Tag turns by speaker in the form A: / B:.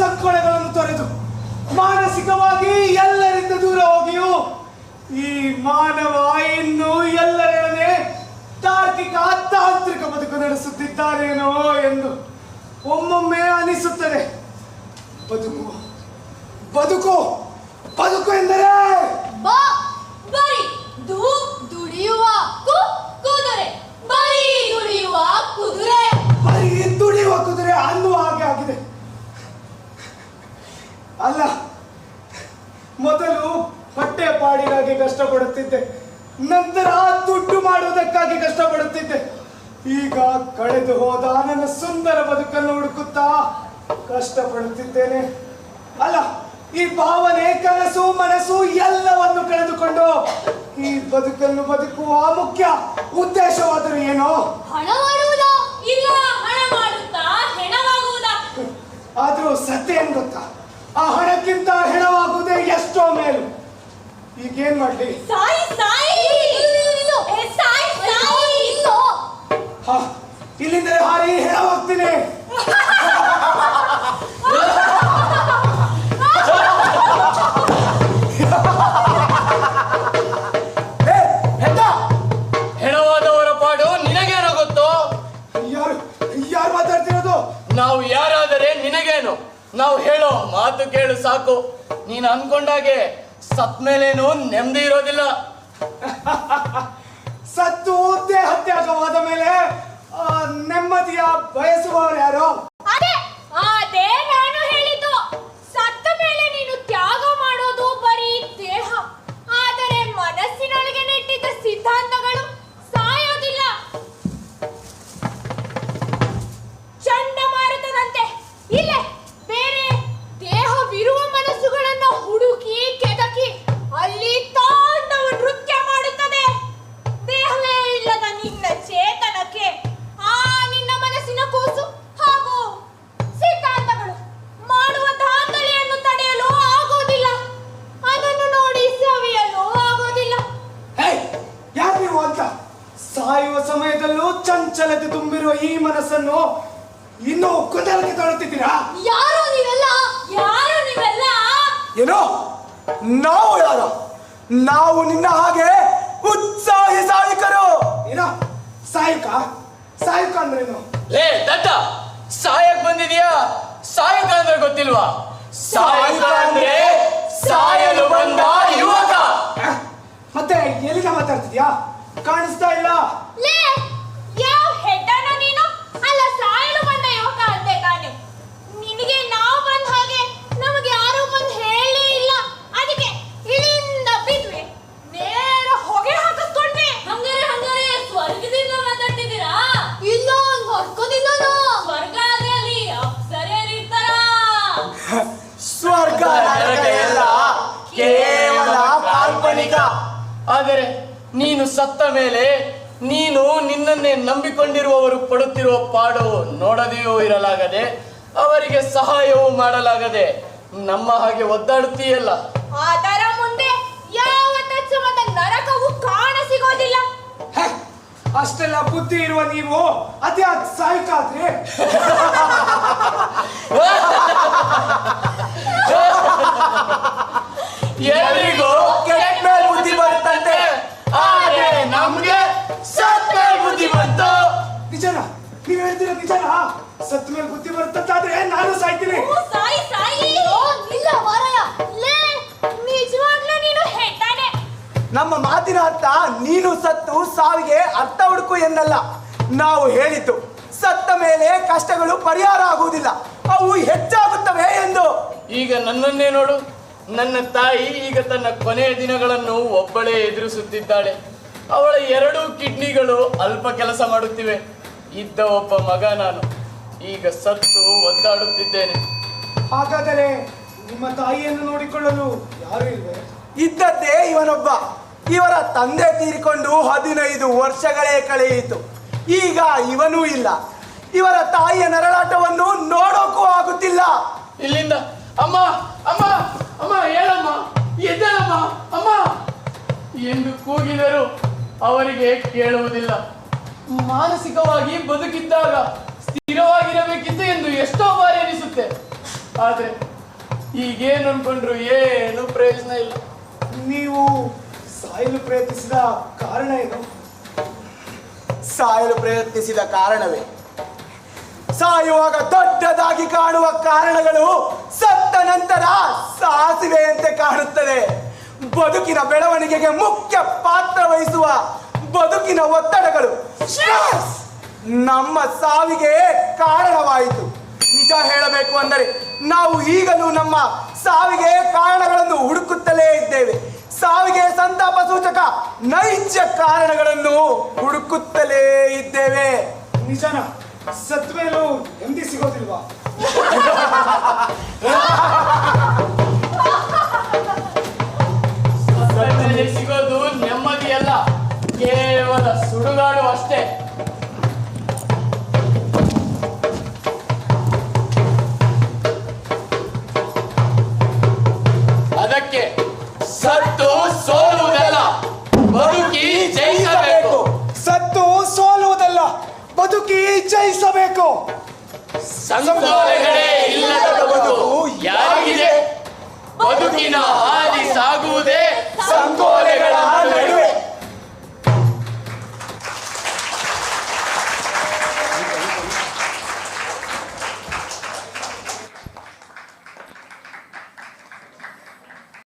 A: ಸಂಕೋಲೆಗಳನ್ನು ತೊರೆದು ಮಾನಸಿಕವಾಗಿ ಎಲ್ಲರಿಂದ ದೂರ ಹೋಗಿಯೂ ಈ ಮಾನವ ಇನ್ನು ಎಲ್ಲರೊಡನೆ ತಾರ್ಕಿಕ ತಾಂತ್ರಿಕ ಬದುಕು ನಡೆಸುತ್ತಿದ್ದಾರೇನೋ ಎಂದು ಒಮ್ಮೊಮ್ಮೆ ಅನಿಸುತ್ತದೆ. ಬದುಕು ಬದುಕು ಬದುಕು ಎಂದರೆ
B: ದುಡಿಯುವ ಕುದುರೆ, ಬರೀ ದುಡಿಯುವ ಕುದುರೆ,
A: ಬರೀ ದುಡಿಯುವ ಕುದುರೆ ಅನ್ನುವ ಹಾಗೆ ಆಗಿದೆ. ಅಲ್ಲ, ಮೊದಲು ಹೊಟ್ಟೆ ಪಾಡಿಗಾಗಿ ಕಷ್ಟಪಡುತ್ತಿದ್ದೆ, ನಂತರ ದುಡ್ಡು ಮಾಡುವುದಕ್ಕಾಗಿ ಕಷ್ಟಪಡುತ್ತಿದ್ದೆ. ಈಗ ಕಳೆದು ಹೋದ ನನ್ನ ಸುಂದರ ಬದುಕನ್ನು ಹುಡುಕುತ್ತಾ ಕಷ್ಟಪಡುತ್ತಿದ್ದೇನೆ. ಅಲ್ಲ, ಈ ಭಾವನೆ, ಕನಸು, ಮನಸ್ಸು ಎಲ್ಲವನ್ನು ಕಳೆದುಕೊಂಡು ಈ ಬದುಕನ್ನು ಬದುಕುವ ಮುಖ್ಯ ಉದ್ದೇಶವಾದರೂ ಏನೋ?
B: ಹಣ ಮಾಡುವುದಾ ಇಲ್ಲ ಹಣ ಮಾಡುತ್ತಾ ಹೆಣವಾಗುವುದಾ?
A: ಆದ್ರೂ ಸತ್ಯ ಏನ್ ಗೊತ್ತಾ, ಆ ಹಣಕ್ಕಿಂತ ಹೆಣವಾಗುವುದೇ ಎಷ್ಟೋ ಮೇಲು. ಈಗೇನ್ ಮಾಡ್ಲಿ? ಇಲ್ಲಿಂದಲೇ ಹಾರಿ ಹೆಣವಾಗ್ತೀನಿ.
C: ಹೆಣವಾದವರ ಪಾಡು ನಿನಗೇನೋ ಗೊತ್ತೋ?
A: ಯಾರು ಮಾತಾಡ್ತಿರೋದು?
C: ನಾವು ಯಾರಾದರೆ ನಿನಗೇನು? ನಾವು ಹೇಳೋ ಮಾತು ಕೇಳು ಸಾಕು. ನೀನು ಅನ್ಕೊಂಡಾಗೆ ಸತ್ ಮೇಲೇನು ನೆಮ್ಮದಿ ಇರೋದಿಲ್ಲ.
A: ಸತ್ತು ದೇಹತ್ಯಾಗವಾದ ಮೇಲೆ ನೆಮ್ಮದಿಯ ಬಯಸುವವರು ಯಾರು?
B: ಅದೇ ನಾನು ಹೇಳಿದ್ದು. ಸತ್ತ ಮೇಲೆ ನೀನು ತ್ಯಾಗ ಮಾಡೋದು ಬರೀ ದೇಹ, ಆದರೆ ಮನಸ್ಸಿನೊಳಗೆ ನೆಟ್ಟಿದ್ದ ಸಿದ್ಧಾಂತಗಳು ಸಾಯೋದಿಲ್ಲ. ಚಂಡಮಾರುತದಂತೆ ಇಲ್ಲೇ ಬೇರೆ ದೇಹವಿರುವ ಮನಸ್ಸುಗಳನ್ನು ಹುಡುಕಿ ಕೆದಕಿ ಅಲ್ಲಿ ತಾಂಡವ ನೃತ್ಯ ಮಾಡುತ್ತದೆ. ದೇಹವೇ ಇಲ್ಲದ ನಿನ್ನ ಚೇತನಕ್ಕೆ ಆ ನಿನ್ನ ಮನಸ್ಸಿನ ಕೂಸು ಹಾಗೂ ಸಿದ್ಧಾಂತಗಳು ಮಾಡುವ ದಾಂಧಲೆಯನ್ನು ತಡೆಯಲು ಆಗೋದಿಲ್ಲ. ಅದನ್ನು ನೋಡಿ ಸವಿಯಲು ಆಗೋದಿಲ್ಲ.
A: ಯಾರು ನೀವು ಅಂತ? ಸಾಯುವ ಸಮಯದಲ್ಲೂ ಚಂಚಲತೆ ತುಂಬಿರುವ ಈ ಮನಸ್ಸನ್ನು ಇನ್ನೂ ಕುತೂಹಲಕ್ಕೆ ತೊಡುತ್ತಿದ್ದೀರಾ?
B: ಯಾರು ನೀವೆಲ್ಲ?
A: ಏನೋ ನಾವು ಯಾರು? ನಾವು ನಿನ್ನ ಹಾಗೆ ಉತ್ಸಾಹಿ ಸಾಯಕರು. ಏನೋ ಸಾಯಕ ಅಂದ್ರೇನು?
C: ಲೇ ದಡ್ಡ, ಸಾಯಕ್ ಬಂದಿದ್ಯಾ? ಸಾಯಕ ಅಂದ್ರೆ ಗೊತ್ತಿಲ್ವಾ? ಸಾಯಕ ಅಂದ್ರೆ ಸಾಯಲು ಬಂದ ಯುವಕ.
A: ಮತ್ತೆ ಎಲ್ಲಿಂದ ಮಾತಾಡ್ತಿದ್ಯಾ? ಕಾಣಿಸ್ತಾ ಇಲ್ಲ.
B: ಯಾವ ಹೆಡ್ಡನ ನೀನು? ಅಲ್ಲ, ಸಾಯಲು ಬಂದ ಯುವಕ ಅಂತೆ ತಾನೆ. ನಿನಗೆ ನಾವು ಬಂದ ಹಾಗೆ ನಮಗೆ ಯಾರು ಬಂದು ಹೇಳಲೇ ಇಲ್ಲ. ಅದಕ್ಕೆ ಇಳಿಯಿಂದ ಬಿದ್ವಿ, ನೇರ ಹೊಗೆ ಹಾಕಿಸ್ಕೊಂಡ್ವಿ. ಹಂಗಾರೆ ಸ್ವರ್ಗದಿಂದ ಮಾತಾಡ್ತಿದ್ದೀರಾ? ಇಲ್ಲ, ಸ್ವರ್ಗದಿಂದ. ಸ್ವರ್ಗ ಅಲ್ಲಿ ಅಪ್ಸರೆಯರಿರ್ತಾರ.
A: ಸ್ವರ್ಗ ನರಕ ಎಲ್ಲ ಕೇವಲ ಕಾಲ್ಪನಿಕ.
C: ಆದರೆ ನೀನು ಸತ್ತ ಮೇಲೆ ನೀನು ನಿನ್ನನ್ನೇ ನಂಬಿಕೊಂಡಿರುವವರು ಪಡುತ್ತಿರುವ ಪಾಡು ನೋಡದೆಯೂ ಇರಲಾಗದೆ, ಅವರಿಗೆ ಸಹಾಯವೂ ಮಾಡಲಾಗದೆ ನಮ್ಮ ಹಾಗೆ ಒದ್ದಾಡುತ್ತೀಯಲ್ಲ.
B: ಅದರ ಮುಂದೆ ಯಾವ ತತ್ಸಮದ ನರಕವು ಕಾಣ ಸಿಗೋದಿಲ್ಲ.
A: ಅಷ್ಟೆಲ್ಲ ಬುದ್ಧಿ ಇರುವ ನೀವು ಅದ್ಯಾಕ್ ಸಾಯ್ಕಾದ್ರಿ?
C: ಎಲ್ರಿಗೂ ಕೆಟ್ಟ ಮೇಲೆ ಬುದ್ಧಿ ಬರುತ್ತಂತೆ, ಆದ್ರೆ ನಮ್ಗೆ ಸತ್ತ ಮೇಲೆ ಬುದ್ಧಿ ಬಂತು.
A: ನಿಜನಾ? ನೀವ್ ಹೇಳ್ತೀರ ನಿಜನಾ? ಸತ್ತ ಮೇಲೆ ಬುದ್ಧಿ ಬರುತ್ತಂತಾದ್ರೆ ನಾನು ಸಾಯ್ತೀನಿ.
B: ಸಾಯಿ ಇಲ್ಲ ಮಾರಾಯ. ನಿಜವಾಗ್ಲೂ ನೀನು ಹೆಡ್ಡಾನೆ.
D: ನಮ್ಮ ಮಾತಿನ ಅರ್ಥ ನೀನು ಸತ್ತು ಸಾವಿಗೆ ಅರ್ಥ ಹುಡುಕು ಎನ್ನಲ್ಲ. ನಾವು ಹೇಳಿದ್ದು ಸತ್ತ ಮೇಲೆ ಕಷ್ಟಗಳು ಪರಿಹಾರ ಆಗುವುದಿಲ್ಲ, ಅವು ಹೆಚ್ಚಾಗುತ್ತವೆ ಎಂದು.
C: ಈಗ ನನ್ನನ್ನೇ ನೋಡು. ನನ್ನ ತಾಯಿ ಈಗ ತನ್ನ ಕೊನೆಯ ದಿನಗಳನ್ನು ಒಬ್ಬಳೇ ಎದುರಿಸುತ್ತಿದ್ದಾಳೆ. ಅವಳ 2 ಕಿಡ್ನಿಗಳು ಅಲ್ಪ ಕೆಲಸ ಮಾಡುತ್ತಿವೆ. ಇದ್ದ ಒಬ್ಬ ಮಗ ನಾನು, ಈಗ ಸತ್ತು ಒದ್ದಾಡುತ್ತಿದ್ದೇನೆ.
A: ಹಾಗಾದರೆ ನಿಮ್ಮ ತಾಯಿಯನ್ನು ನೋಡಿಕೊಳ್ಳಲು ಯಾರು ಇಲ್ವೇ?
D: ಇದ್ದದ್ದೇ ಇವನೊಬ್ಬ. ಇವರ ತಂದೆ ತೀರಿಕೊಂಡು 15 ವರ್ಷಗಳೇ ಕಳೆಯಿತು. ಈಗ ಇವನೂ ಇಲ್ಲ. ಇವರ ತಾಯಿಯ ನರಳಾಟವನ್ನು ನೋಡೋಕ್ಕೂ ಆಗುತ್ತಿಲ್ಲ.
C: ಇಲ್ಲಿಂದ ಅಮ್ಮ ಅಮ್ಮ ಅಮ್ಮ ಹೇಳಮ್ಮ, ಎದ್ದೇಳಮ್ಮ ಅಮ್ಮ ಎಂದು ಕೂಗಿದರು ಅವರಿಗೆ ಕೇಳುವುದಿಲ್ಲ. ಮಾನಸಿಕವಾಗಿ ಬದುಕಿದ್ದಾಗ ಸ್ಥಿರವಾಗಿರಬೇಕಿತ್ತು ಎಂದು ಎಷ್ಟೋ ಬಾರಿ ಅನಿಸುತ್ತೆ. ಆದ್ರೆ ಈಗೇನು ಅನ್ಕೊಂಡ್ರು ಏನು ಪ್ರಯೋಜನ ಇಲ್ಲ.
A: ನೀವು ಸಾಯಲು ಪ್ರಯತ್ನಿಸಿದ ಕಾರಣ ಏನು?
D: ಸಾಯಲು ಪ್ರಯತ್ನಿಸಿದ ಕಾರಣವೇ ಸಾಯುವಾಗ ದೊಡ್ಡದಾಗಿ ಕಾಣುವ ಕಾರಣಗಳು ಸತ್ತ ನಂತರ ಸಾಸಿವೆಯಂತೆ ಕಾಣುತ್ತದೆ. ಬದುಕಿನ ಬೆಳವಣಿಗೆಗೆ ಮುಖ್ಯ ಪಾತ್ರ ವಹಿಸುವ ಬದುಕಿನ ಒತ್ತಡಗಳು ಸ್ಟ್ರೆಸ್ ನಮ್ಮ ಸಾವಿಗೆ ಕಾರಣವಾಯಿತು. ನಿಜ ಹೇಳಬೇಕು ಅಂದರೆ ನಾವು ಈಗಲೂ ನಮ್ಮ ಸಾವಿಗೆ ಕಾರಣಗಳನ್ನು ಹುಡುಕುತ್ತಲೇ ಇದ್ದೇವೆ. ಸಾವಿಗೆ ಸಂತಾಪ ಸೂಚಕ ನೈಜ ಕಾರಣಗಳನ್ನು ಹುಡುಕುತ್ತಲೇ ಇದ್ದೇವೆ.
A: ನಿಜನ ಸತ್ ಮೇಲೂ ನೆಮ್ಮದಿ ಸಿಗೋದಿಲ್ವಾ?
C: ಸತ್ತಲ್ಲಿ ಸಿಗೋದು ನೆಮ್ಮದಿ ಅಲ್ಲ, ಕೇವಲ ಸುಡುಗಾಡು ಅಷ್ಟೇ. ಅದಕ್ಕೆ ಸತ್ತು ಸೋಲುವುದಲ್ಲ, ಬದುಕಿ ಜಯಿಸಬೇಕು.
A: ಸತ್ತು ಸೋಲುವುದಲ್ಲ, ಬದುಕಿ ಜಯಿಸಬೇಕು.
C: ಸಂಕೋಲೆಗಳೇ ಇಲ್ಲದ ಬದುಕು ಯಾರಿಗಿದೆ? ಬದುಕಿನ ಹಾದಿ ಸಾಗುವುದೇ ಸಂಕೋಲೆಗಳ ನಡುವೆ.